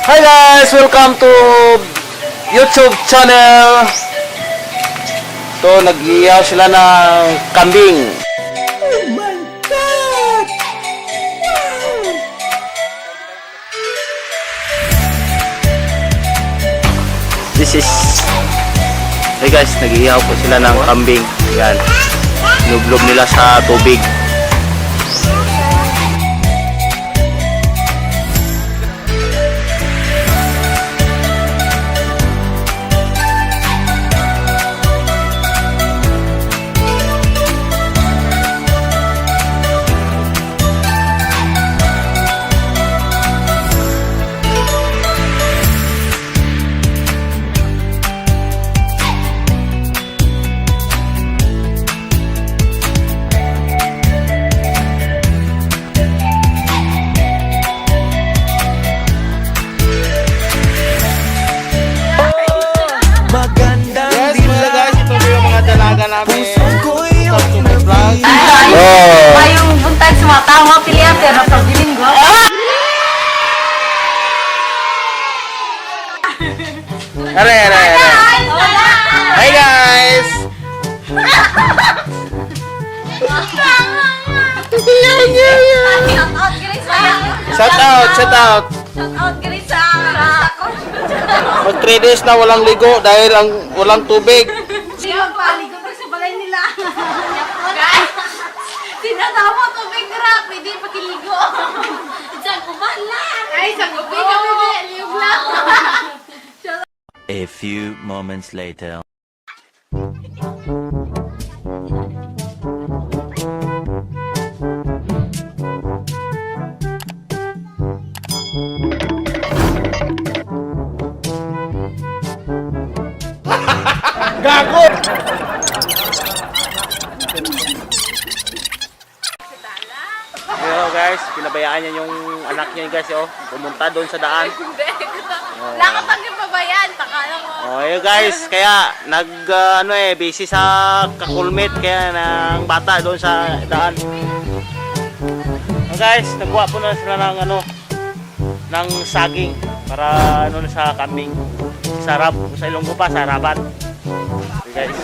Hi guys! Welcome to YouTube channel. So, nag-iyaw sila ng kambing. Oh my God! Wow! This is... Hey guys, nag-iyaw po sila ng kambing. Yan. Nublog nila sa tubig. Namin. May yung buntag sa mga tao, pilihan pero sa bilinggo. Are. Hi guys! Shout out! Mag 3 days na walang ligo dahil walang tubig. Paligo pa sa balay nila. Guys, tinatawa tubig ra, pwede pakiligo. Isang kumalan. Ay, isang gabi kami liog lang. A few moments later. Gago! Pero guys, pinabayaan niya yung anak niya guys, oh. Pumunta doon sa daan. Wala ka pang pabayan, takala mo. Oh, yun guys, kaya busy sa kakulmit kaya ng bata doon sa daan. Oh, guys, nagkuha po na sila ng saging para sa kambing. Sarap sa Ilonggo pa, sarapan. Okay, guys.